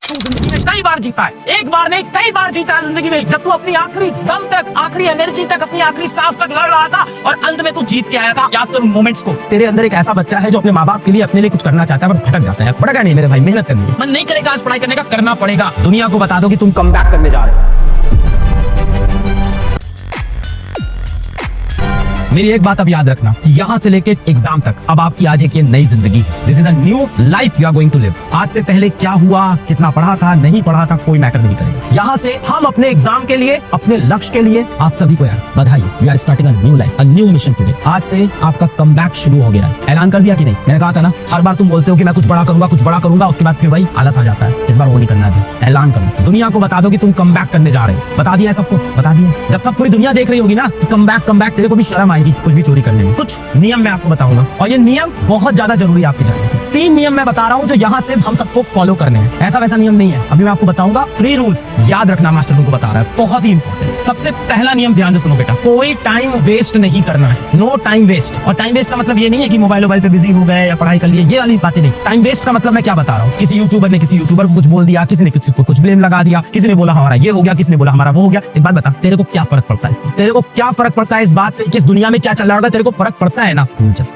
तू जिंदगी में कई बार जीता है, एक बार नहीं कई बार जीता है जिंदगी में। जब तू अपनी आखिरी दम तक, आखिरी एनर्जी तक, अपनी आखिरी सांस तक लड़ रहा था और अंत में तू जीत के आया था। याद कर मोमेंट्स को। तेरे अंदर एक ऐसा बच्चा है जो अपने माँ बाप के लिए, अपने लिए कुछ करना चाहता है, बस भटक जाता है। भटका नहीं मेरे भाई, मेहनत करनी है। मन नहीं करेगा आज पढ़ाई करने का, करना पड़ेगा। दुनिया को बता दो कि तुम कमबैक करने जा रहे हो। मेरी एक बात अब याद रखना कि यहाँ से लेके एग्जाम तक अब आपकी आज एक ये नई जिंदगी, this is a new life you are going to live. आज से पहले क्या हुआ, कितना पढ़ा था, नहीं पढ़ा था, कोई मैटर नहीं करेगा। यहाँ से हम अपने एग्जाम के लिए, अपने लक्ष्य के लिए, आप सभी को यार बधाई, we are starting a new life, a new mission today. आज से आपका कमबैक शुरू हो गया है। ऐलान कर दिया कि नहीं? मैंने कहा था ना, हर बार तुम बोलते हो कि मैं कुछ बड़ा करूंगा, कुछ बड़ा करूंगा, उसके बाद फिर वही आलस आ जाता है। इस बार वो नहीं करना है। ऐलान करो, दुनिया को बता दो कि तुम कमबैक करने जा रहे हो। बता दिया है सबको, बता दिया। जब सब पूरी दुनिया देख रही होगी ना कि कमबैक, तेरे को भी शर्म आएगी कुछ भी चोरी करने में। कुछ नियम मैं आपको बताऊंगा और ये नियम बहुत ज्यादा जरूरी है आपके जानने के। 3 नियम मैं बता रहा हूँ जो यहाँ से हम सबको फॉलो करने हैं। ऐसा वैसा नियम नहीं है, अभी मैं आपको बताऊंगा। 3 रूल्स याद रखना, मास्टर तुमको बता रहा है, बहुत ही इंपॉर्टेंट। सबसे पहला नियम ध्यान से सुनो बेटा, कोई टाइम वेस्ट नहीं करना है। No time waste. और टाइम वेस्ट का मतलब ये नहीं है कि मोबाइल पे बिजी हो गए या पढ़ाई कर लिए, ये वाली बातें नहीं। टाइम वेस्ट का मतलब मैं क्या बता रहा हूँ, किसी यूट्यूबर ने किसी यूट्यूबर को कुछ बोल दिया, किसी ने किसी को कुछ ब्लेम लगा दिया, किसी ने बोला हमारा ये हो गया, किसी ने बोला हमारा वो हो गया। एक बात बता, तेरे को क्या फर्क पड़ता है इससे? तेरे को क्या फर्क पड़ता है इस बात से कि इस दुनिया में क्या चल रहा है? तेरे को फर्क पड़ता है ना?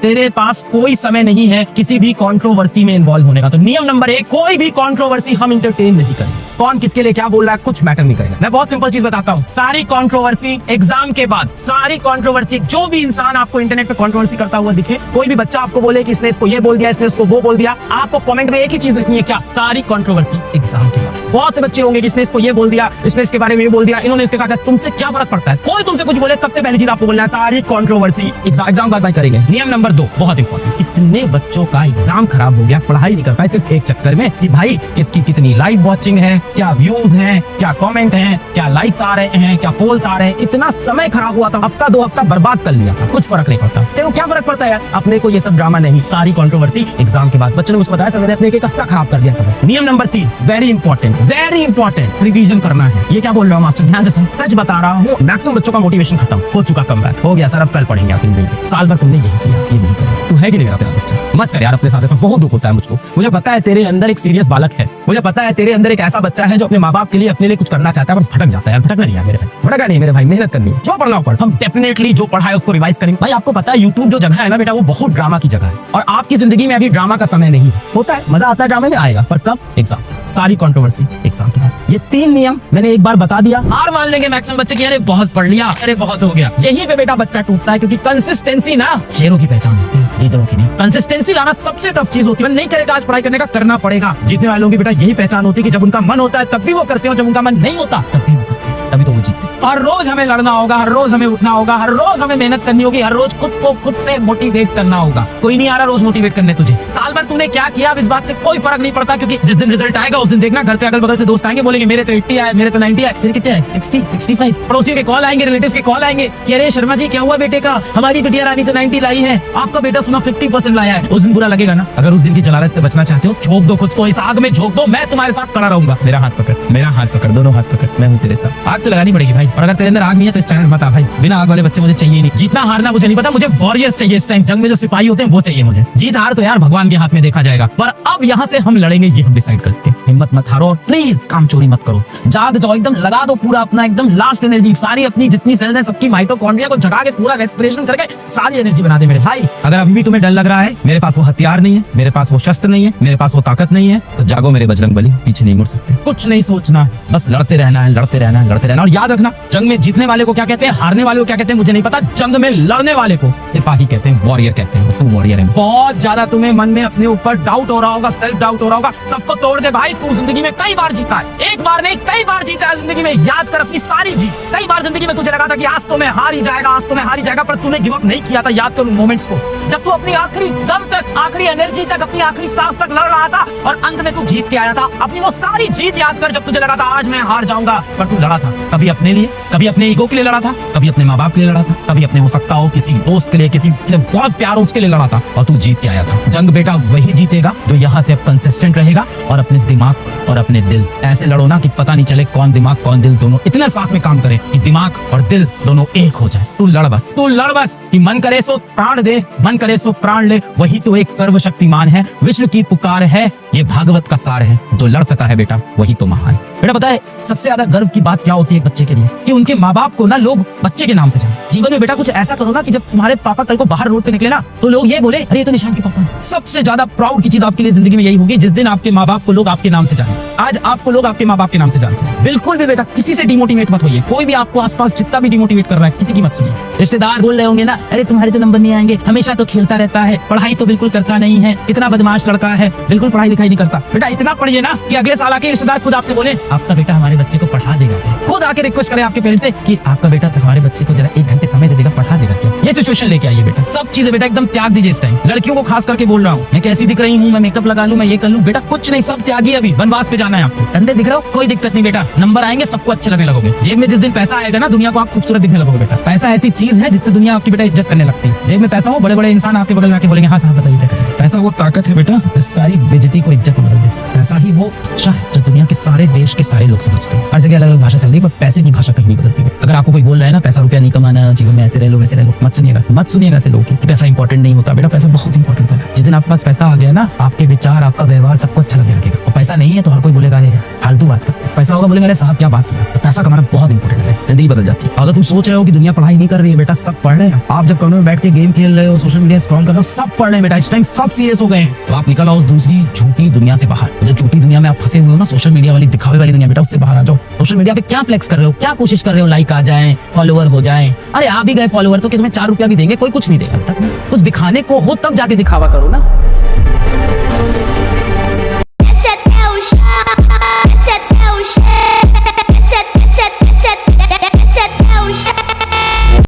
तेरे पास कोई समय नहीं है किसी भी कंट्रोवर्सी में इन्वॉल्व होने का। तो नियम नंबर 1, कोई भी कंट्रोवर्सी हम एंटरटेन नहीं करेंगे। कौन किसके लिए क्या बोल रहा है कुछ मैटर नहीं करेगा। मैं बहुत सिंपल चीज बताता हूँ, सारी कंट्रोवर्सी एग्जाम के बाद, सारी कंट्रोवर्सी, जो भी इंसान आपको इंटरनेट पे कंट्रोवर्सी करता हुआ दिखे, कोई भी बच्चा आपको बोले कि इसने इसको ये बोल दिया, इसने इसको वो बोल दिया, आपको कमेंट में एक ही चीज लिखनी है, क्या? सारी कंट्रोवर्सी एग्जाम के बाद। बहुत से बच्चे होंगे जिसने इसको ये बोल दिया, इसने इसके बारे में ये बोल दिया, इन्होंने इसके साथ। तुमसे क्या फर्क पड़ता है? कोई तुमसे कुछ बोले, सबसे पहली चीज आपको बोलना है सारी कंट्रोवर्सी एग्जाम बाद बात करेंगे। नियम नंबर 2 बहुत इंपॉर्टेंट, कितने बच्चों का एग्जाम खराब हो गया, पढ़ाई नहीं कर पाए सिर्फ एक चक्कर में कि भाई किसकी कितनी लाइव वॉचिंग है, क्या व्यूज हैं, क्या कमेंट हैं, क्या लाइक्स आ रहे हैं, क्या पोल्स आ रहे हैं। इतना समय खराब हुआ था, हफ्ता 2 हफ्ता बर्बाद कर लिया था, कुछ फर्क नहीं पड़ता। तेरे को क्या फर्क पड़ता है यार? अपने को ये सब ड्रामा नहीं, सारी कंट्रोवर्सी एग्जाम के बाद। बच्चों ने मुझे बताया सर मैंने अपने एक हफ्ता खराब कर दिया सब। नियम नंबर 3 वेरी इंपॉर्टेंट, रिवीजन करना है। ये क्या बोल रहा हूँ मास्टर, ध्यान से सुन, सच बता रहा हूँ। मैक्सिमम बच्चों का मोटिवेशन खत्म हो चुका, कमबैक हो गया सर, अब कल पढ़ेंगे। साल भर तुमने यही किया, ये नहीं किया। तू है कि नहीं मेरा प्यारा बच्चा? मत कर यार अपने साथ ऐसा, बहुत दुख होता है मुझको। मुझे पता है तेरे अंदर एक सीरियस बालक है, मुझे पता है तेरे अंदर एक ऐसा बच्चा है जो अपने माँ बाप के लिए, अपने लिए कुछ करना चाहता है, बस भटक जाता है। भटकना नहीं है मेरे भाई, भटका नहीं मेरे भाई, मेहनत करनी है। जो पढ़ना हो पढ़, हम डेफिनेटली जो पढ़ा है उसको रिवाइज करेंगे। भाई आपको पता है यूट्यूब जो जगह है ना बेटा, वो बहुत ड्रामा की जगह है और आपकी जिंदगी में अभी ड्रामा का समय नहीं होता है। मजा आता है ड्रामे में, आएगा पर कब? एग्जाम। सारी कंट्रोवर्सी एग्जाम के बाद। ये 3 नियम मैंने एक बार बता दिया, हार मान लेंगे मैक्सिमम बच्चे की, अरे बहुत पढ़ लिया, अरे बहुत हो गया। यही पे बेटा बच्चा टूटता है, क्योंकि कंसिस्टेंसी ना शेरों की पहचान होती है, लीडरों की नहीं। कंसिस्टेंसी लाना सबसे टफ चीज होती है। नहीं करेगा आज पढ़ाई करने का, करना पड़ेगा। जीतने वालों की बेटा यही पहचान होती है कि जब उनका मन होता है तब भी वो करते हो, जब उनका मन नहीं होता तब भी वो करते हैं, तभी तो वो जीतते हैं। हर रोज हमें लड़ना होगा, हर रोज हमें उठना होगा, हर रोज हमें मेहनत करनी होगी, हर रोज खुद को खुद से मोटिवेट करना होगा। कोई नहीं आ रहा रोज मोटिवेट करने तुझे। साल भर तूने क्या किया, अब इस बात से कोई फर्क नहीं पड़ता, क्योंकि जिस दिन रिजल्ट आएगा उस दिन देखना घर पे अगल बगल से दोस्त आएंगे, बोलेंगे मेरे तो 80 आए, मेरे तो 90 आए, तेरे कितने आए? 60, 65। पड़ोसियों के कॉल आएंगे, रिलेटिव्स के कॉल आएंगे कि अरे शर्मा जी क्या हुआ बेटे का, हमारी बिटिया रानी तो 90 लाई है, आपका बेटा सुना 50% लाया है। उस दिन बुरा लगेगा ना। अगर उस दिन की जलालत से बचना चाहते हो, झोंक दो खुद को इस आग में, झोंक दो। मैं तुम्हारे साथ खड़ा रहूंगा। मेरा हाथ पकड़, मेरा हाथ पकड़, दोनों हाथ पकड़, मैं हूँ तेरे साथ। आग तो लगानी पड़ेगी भाई, और अगर तेरे अंदर आग नहीं है तो इस चैनल मत आ भाई। बिना आग वाले बच्चे मुझे चाहिए नहीं। जीतना हारना मुझे नहीं पता, मुझे वॉरियर्स चाहिए। इस टाइम जंग में जो सिपाही होते हैं वो चाहिए मुझे। जीत हार तो यार भगवान के हाथ में देखा जाएगा, पर अब यहाँ से हम लड़ेंगे, ये हम डिसाइड करते हैं। हिम्मत मत हारो, प्लीज काम चोरी मत करो, जाग जाओ, एकदम लगा दो पूरा अपना, एकदम लास्ट एनर्जी, सारी अपनी जितनी सेल्स है सबकी माइटोकॉन्ड्रिया को जगा के पूरा रेस्पिरेशन करके सारी एनर्जी बना दे मेरे भाई। अगर अभी भी तुम्हें डर लग रहा है, मेरे पास वो हथियार नहीं है, मेरे पास वो शस्त्र नहीं है, मेरे पास वो ताकत नहीं है, तो जागो मेरे बजरंगबली, पीछे नहीं मुड़ सकते। कुछ नहीं सोचना, बस लड़ते रहना है, लड़ते रहना है, लड़ते रहना। और याद रखना, जंग में जीतने वाले को क्या कहते हैं, हारने वाले को क्या कहते हैं मुझे नहीं पता, जंग में लड़ने वाले को सिपाही कहते हैं, वॉरियर कहते हैं। तू वॉरियर है। बहुत ज्यादा तुम्हें मन में अपने ऊपर डाउट हो रहा होगा, सेल्फ डाउट हो रहा होगा, सबको तोड़ दे भाई। तू जिंदगी में कई बार जीता है, एक बार नहीं कई बार जीता है जिंदगी में। याद कर अपनी सारी जीत। कई बार जिंदगी में तुझे लगा था कि आज तो मैं हार ही जाएगा, आज तो मैं हार ही जाएगा, पर तूने गिव अप नहीं किया था। याद कर उन मोमेंट्स को, जब तू अपनी आखिरी दम तक, आखिरी एनर्जी तक, अपनी आखिरी सांस तक लड़ रहा था और अंत में तू जीत के आया था। अपनी वो सारी जीत याद कर, जब तुझे लगा था आज मैं हार जाऊंगा, पर तू लड़ा था, कभी अपने लिए, कभी अपने ईगो के लिए लड़ा था, कभी अपने माँ बाप के लिए लड़ा था, कभी अपने हो सकता हो किसी दोस्त के लिए, किसी से बहुत प्यार हो उसके लिए लड़ा था और तू जीत के आया था। जंग बेटा वही जीतेगा जो यहाँ से अब कंसिस्टेंट रहेगा और अपने दिमाग और अपने दिल ऐसे लड़ो ना कि पता नहीं चले कौन दिमाग कौन दिल दोनों इतना साथ में काम करे कि दिमाग और दिल दोनों एक हो जाए। तू लड़ बस, तू लड़ बस कि मन करे सो प्राण दे, मन करे सो प्राण ले, वही तो एक सर्वशक्तिमान है, विश्व की पुकार है, ये भागवत का सार है। जो लड़ सका है बेटा वही तो महान। बेटा पता है सबसे ज्यादा गर्व की बात क्या होती है एक बच्चे के लिए, कि उनके माँ बाप को ना लोग बच्चे के नाम से जाने। जीवन में बेटा कुछ ऐसा करो ना कि जब तुम्हारे पापा कल को बाहर रोड पे निकले ना तो लोग ये बोले अरे ये तो निशान के पापा हैं। सबसे ज्यादा प्राउड की चीज आपके लिए जिंदगी में यही होगी जिस दिन आपके माँ बाप को लोग आपके नाम से जाने। आज आपको लोग आपके माँ बाप के नाम से जानते हैं। बिल्कुल भी बेटा किसी से डिमोटिवेट मत होइए, कोई भी आपको आसपास जितना भी डिमोटिवेट कर रहा है किसी की मत सुनिए। रिश्तेदार बोल रहे होंगे ना अरे तुम्हारे तो नंबर नहीं आएंगे, हमेशा तो खेलता रहता है, पढ़ाई तो बिल्कुल करता नहीं है, कितना बदमाश लड़का है, बिल्कुल पढ़ाई लिखाई नहीं करता। बेटा इतना पढ़िए ना कि अगले साल आके रिश्तेदार खुद आपसे बोले आपका बेटा हमारे बच्चे को पढ़ा देगा, खुद आके रिक्वेस्ट करे आपके पेरेंट्स से कि आपका बेटा हमारे बच्चे को जरा 1 घंटे समय दे देगा, पढ़ा देगा क्या। ये सिचुएशन लेके आइए बेटा, सब चीजें बेटा एकदम त्याग दीजिए इस टाइम। लड़कियों को खास करके बोल रहा हूँ, मैं कैसी दिख रही हूँ, मैं मेकअप लगा लूं, मैं ये कर लूं, बेटा कुछ नहीं, सब त्यागी। अभी वनवास पे जाना है आपको। अंधे दिख रहे हो कोई दिक्कत नहीं बेटा, नंबर आएंगे सबको अच्छे लगने लगोगे। जेब में जिस दिन पैसा आएगा ना दुनिया को आप खूबसूरत दिखने लगोगे बेटा। पैसा ऐसी चीज है जिससे दुनिया आपकी बेटा इज्जत करने लगती है। जेब में पैसा हो बड़े बड़े इंसान आपके बगल में आके बोलेंगे हाँ साहब बताइए क्या करें। पैसा वो ताकत है बेटा जो सारी बेइज्जती को इज्जत में बदल देता है। पैसा ही वो भाषा है जो दुनिया के सारे देश के सारे लोग समझते हैं। हर जगह अलग अलग भाषा चल रही है पर पैसे की भाषा कहीं नहीं बदलती है। अगर आपको कोई बोल रहा है ना पैसा रुपया नहीं कमाना, जीवन में ऐसे रह लो वैसे रह लो, मत सुनिएगा, मत सुनिएगा ऐसे लोगों की पैसा इंपॉर्टेंट नहीं होता। बेटा पैसा बहुत इंपॉर्टेंट होता है। जिस दिन आपके पास पैसा आ गया ना आपके विचार आपका व्यवहार सबको अच्छा लगने लगेगा। और पैसा नहीं है तो हर कोई बोलेगा अरे फालतू बात करते हैं। पैसा होगा बोलेगा अरे साहब क्या बात किया। तो पैसा कमाना बहुत इंपॉर्टेंट है, जिंदगी बदल जाती है। अगर तुम सोच रहे हो कि दुनिया पढ़ाई नहीं कर रही है, बेटा सब पढ़ रहे हैं। आप जब कमरे में बैठ के गेम खेल रहे हो, सोशल मीडिया स्क्रॉल कर रहे हो, सब पढ़ रहे हैं बेटा। इस टाइम सब सीरियस हो गए हैं। तो आप निकल आओ उस दूसरी झूठी दुनिया से बाहर। जो झूठी दुनिया में आप फंसे हुए हो ना, सोशल मीडिया वाली दिखावे वाली दुनिया, बेटा उससे बाहर आ जाओ। सोशल मीडिया पे क्या फ्लेक्स कर रहे हो, क्या कोशिश कर रहे हो लाइक आ जाए, फॉलोवर हो जाए। अरे आ भी गए फॉलोवर तो कि तुम्हें 4 रुपया भी देंगे, कोई कुछ नहीं देगा बेटा। कुछ दिखाने को हो तब जाके दिखावा करो ना।